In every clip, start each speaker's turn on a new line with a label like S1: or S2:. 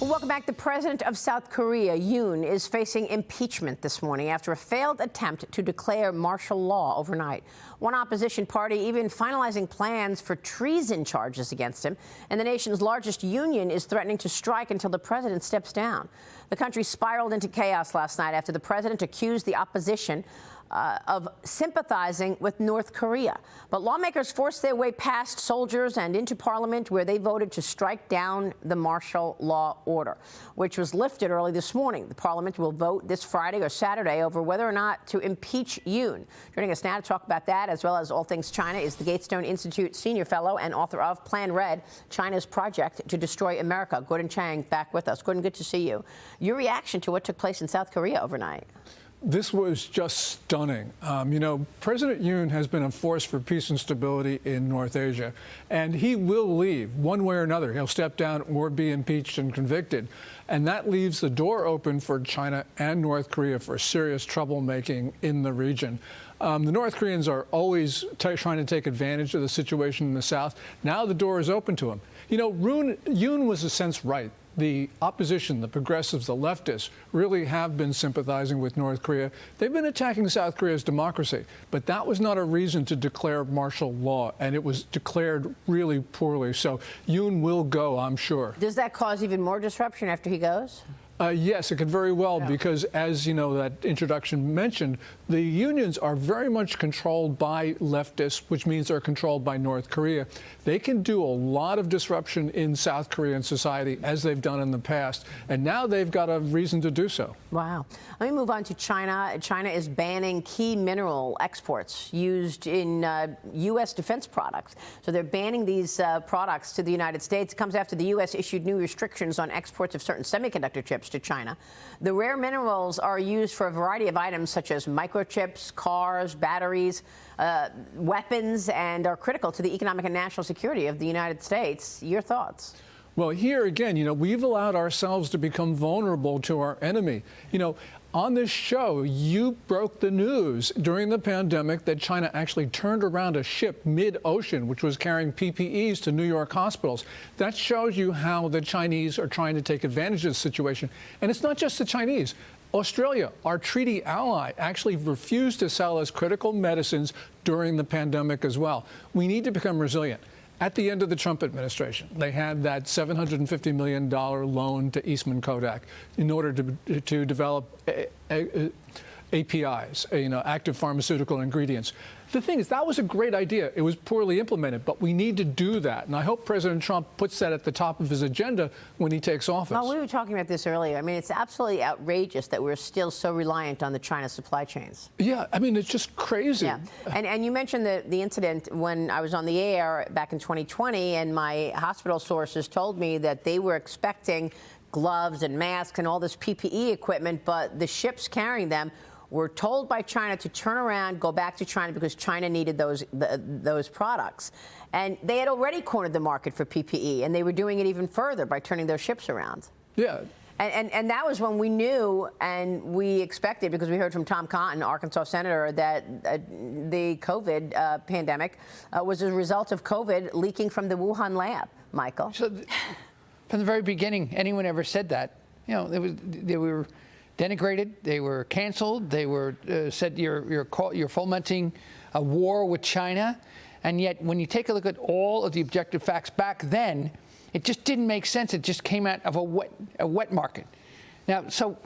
S1: Welcome back. The president of South Korea, Yoon, is facing impeachment this morning after a failed attempt to declare martial law overnight. One opposition party even finalizing plans for treason charges against him. And the nation's largest union is threatening to strike until the president steps down. The country spiraled into chaos last night after the president accused the opposition of sympathizing with North Korea. But lawmakers forced their way past soldiers and into parliament, where they voted to strike down the martial law order, which was lifted early this morning. The parliament will vote this Friday or Saturday over whether or not to impeach Yoon. Joining us now to talk about that, as well as all things China, is the Gatestone Institute senior fellow and author of Plan Red, China's Project to Destroy America, Gordon Chang, back with us. Gordon, good to see you. Your reaction to what took place in South Korea overnight?
S2: This was just stunning. President Yoon has been a force for peace and stability in North Asia, and he will leave one way or another. He'll step down or be impeached and convicted. And that leaves the door open for China and North Korea for serious troublemaking in the region. The North Koreans are always trying to take advantage of the situation in the South. Now the door is open to him. Yoon was in a sense right. The opposition, the progressives, the leftists, really have been sympathizing with North Korea. They've been attacking South Korea's democracy, but that was not a reason to declare martial law, and it was declared really poorly. So Yoon will go, I'm sure.
S1: Does that cause even more disruption after he goes?
S2: Yes, it could very well, because as you know, that introduction mentioned, the unions are very much controlled by leftists, which means they're controlled by North Korea. They can do a lot of disruption in South Korean society, as they've done in the past, and now they've got a reason to do so.
S1: Wow. Let me move on to China. China is banning key mineral exports used in U.S. defense products. So they're banning these products to the United States. It comes after the U.S. issued new restrictions on exports of certain semiconductor chips to China. The rare minerals are used for a variety of items such as microchips, cars, batteries, weapons, and are critical to the economic and national security of the United States. Your thoughts?
S2: Well, here again, we've allowed ourselves to become vulnerable to our enemy. On this show, you broke the news during the pandemic that China actually turned around a ship mid-ocean, which was carrying PPEs to New York hospitals. That shows you how the Chinese are trying to take advantage of the situation. And it's not just the Chinese. Australia, our treaty ally, actually refused to sell us critical medicines during the pandemic as well. We need to become resilient. At the end of the Trump administration, they had that $750 million loan to Eastman Kodak in order to develop APIs, active pharmaceutical ingredients. The thing is, that was a great idea. It was poorly implemented, but we need to do that. And I hope President Trump puts that at the top of his agenda when he takes office.
S1: Well, we were talking about this earlier. I mean, it's absolutely outrageous that we're still so reliant on the China supply chains.
S2: Yeah, I mean, it's just crazy.
S1: Yeah. And you mentioned the incident when I was on the air back in 2020, and my hospital sources told me that they were expecting gloves and masks and all this PPE equipment, but the ships carrying them were told by China to turn around, go back to China, because China needed those products. And they had already cornered the market for PPE, and they were doing it even further by turning their ships around.
S2: Yeah.
S1: And that was when we knew and we expected, because we heard from Tom Cotton, Arkansas senator, that the COVID pandemic was a result of COVID leaking from the Wuhan lab. Michael?
S3: So from the very beginning, anyone ever said that, they were denigrated, they were canceled, they were said you're fomenting a war with China. And yet, when you take a look at all of the objective facts back then, it just didn't make sense. It just came out of a wet market. Now, so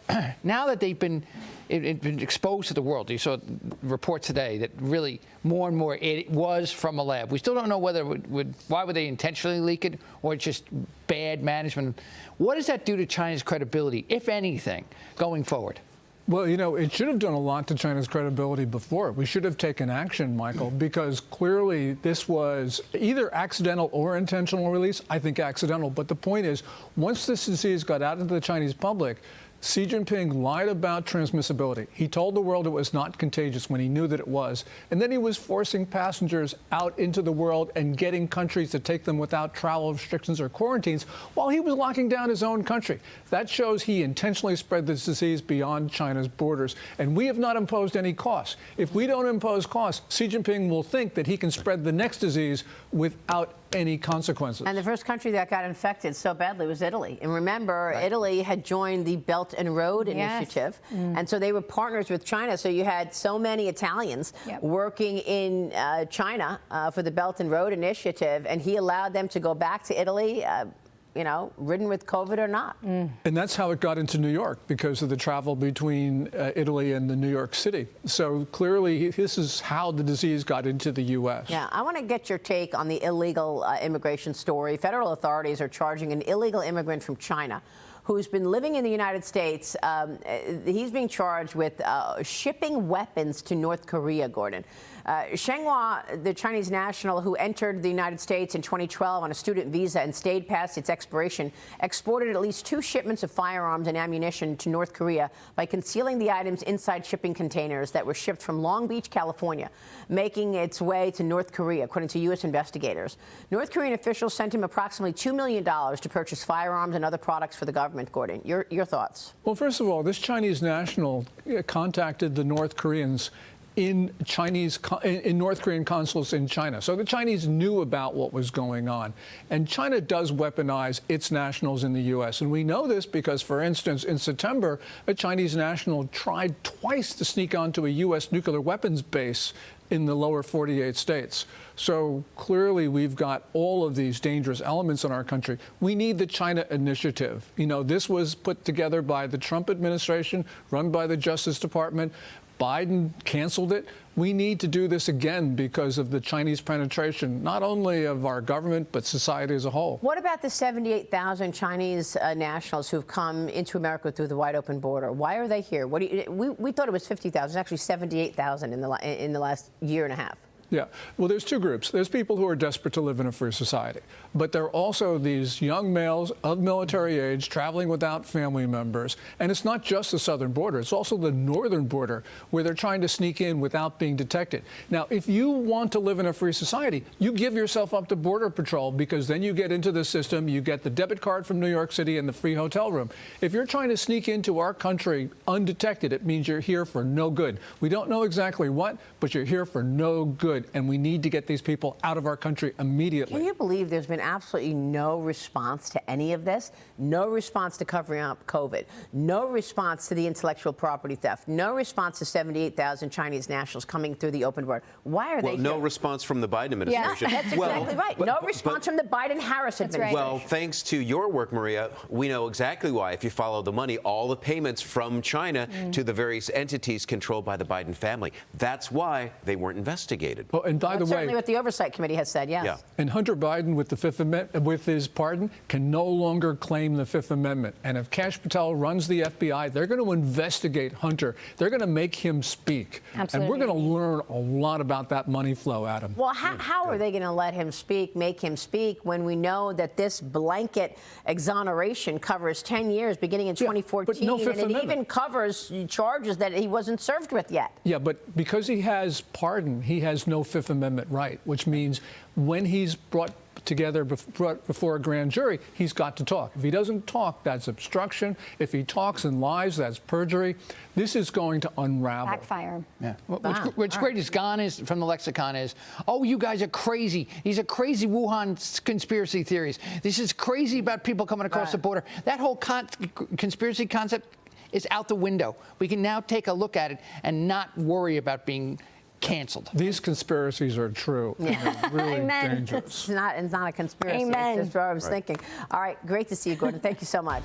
S3: now that they've been exposed to the world, you saw reports today that really more and more it was from a lab. We still don't know whether why would they intentionally leak it or just bad management. What does that do to China's credibility, if anything, going forward?
S2: Well, it should have done a lot to China's credibility before. We should have taken action, Michael, because clearly this was either accidental or intentional release. I think accidental. But the point is, once this disease got out into the Chinese public, Xi Jinping lied about transmissibility. He told the world it was not contagious when he knew that it was. And then he was forcing passengers out into the world and getting countries to take them without travel restrictions or quarantines while he was locking down his own country. That shows he intentionally spread this disease beyond China's borders. And we have not imposed any costs. If we don't impose costs, Xi Jinping will think that he can spread the next disease without any consequences.
S1: And the first country that got infected so badly was Italy. And remember, Italy had joined the Belt and Road Initiative. And so they were partners with China. So you had so many Italians working in China for the Belt and Road Initiative. And he allowed them to go back to Italy, you know, ridden with COVID or not.
S2: And that's how it got into New York, because of the travel between Italy and New York City. So clearly, this is how the disease got into the U.S.
S1: Yeah, I want to get your take on the illegal immigration story. Federal authorities are charging an illegal immigrant from China who's been living in the United States. He's being charged with shipping weapons to North Korea, Gordon. Shenghua, the Chinese national who entered the United States in 2012 on a student visa and stayed past its expiration, exported at least 2 shipments of firearms and ammunition to North Korea by concealing the items inside shipping containers that were shipped from Long Beach, California, making its way to North Korea, according to U.S. investigators. North Korean officials sent him approximately $2 million to purchase firearms and other products for the government. Gordon, your thoughts?
S2: Well, first of all, this Chinese national contacted the North Koreans in North Korean consulates in China. So the Chinese knew about what was going on. And China does weaponize its nationals in the U.S. And we know this because, for instance, in September, a Chinese national tried twice to sneak onto a U.S. nuclear weapons base in the lower 48 states. So clearly we've got all of these dangerous elements in our country. We need the China initiative. You know, this was put together by the Trump administration, run by the Justice Department. Biden canceled it. We need to do this again because of the Chinese penetration, not only of our government, but society as a whole.
S1: What about the 78,000 Chinese nationals who've come into America through the wide open border? Why are they here? What do you, we thought it was 50,000. It's actually 78,000 in the last year and a half.
S2: Yeah. Well, there's 2 groups. There's people who are desperate to live in a free society. But there are also these young males of military age traveling without family members. And it's not just the southern border. It's also the northern border where they're trying to sneak in without being detected. Now, if you want to live in a free society, you give yourself up to Border Patrol, because then you get into the system, you get the debit card from New York City and the free hotel room. If you're trying to sneak into our country undetected, it means you're here for no good. We don't know exactly what, but you're here for no good. And we need to get these people out of our country immediately.
S1: Can you believe there's been absolutely no response to any of this? No response to covering up COVID. No response to the intellectual property theft. No response to 78,000 Chinese nationals coming through the open border. Why are they
S4: no
S1: here?
S4: response from the Biden administration.
S1: Yes, that's exactly right. No response from the Biden-Harris administration.
S4: Well, thanks to your work, Maria, we know exactly why. If you follow the money, all the payments from China to the various entities controlled by the Biden family. That's why they weren't investigated.
S2: Well, and by the way,
S1: certainly what the Oversight Committee has said, yes.
S4: Yeah.
S2: And Hunter Biden, with the Fifth Amendment, with his pardon, can no longer claim the Fifth Amendment. And if Kash Patel runs the FBI, they're going to investigate Hunter. They're going to make him speak.
S5: Absolutely.
S2: And we're going to learn a lot about that money flow, Adam.
S1: Well, how are they going to let him speak, make him speak, when we know that this blanket exoneration covers 10 years beginning in 2014,
S2: but no Fifth
S1: and it
S2: Amendment.
S1: even covers charges that he wasn't served with yet?
S2: Yeah, but because he has pardon, he has no Fifth Amendment right, which means when he's brought before a grand jury, he's got to talk. If he doesn't talk, that's obstruction. If he talks and lies, that's perjury. This is going to unravel.
S5: Backfire.
S3: Yeah. What's great is from the lexicon is, oh, you guys are crazy. These are crazy Wuhan conspiracy theories. This is crazy about people coming across the border. That whole conspiracy concept is out the window. We can now take a look at it and not worry about being canceled.
S2: These conspiracies are true.
S1: Yeah.
S2: And they're really
S5: Amen.
S2: dangerous.
S1: It's not a conspiracy.
S5: Amen.
S1: It's just what I was thinking. All right, great to see you, Gordon. Thank you so much.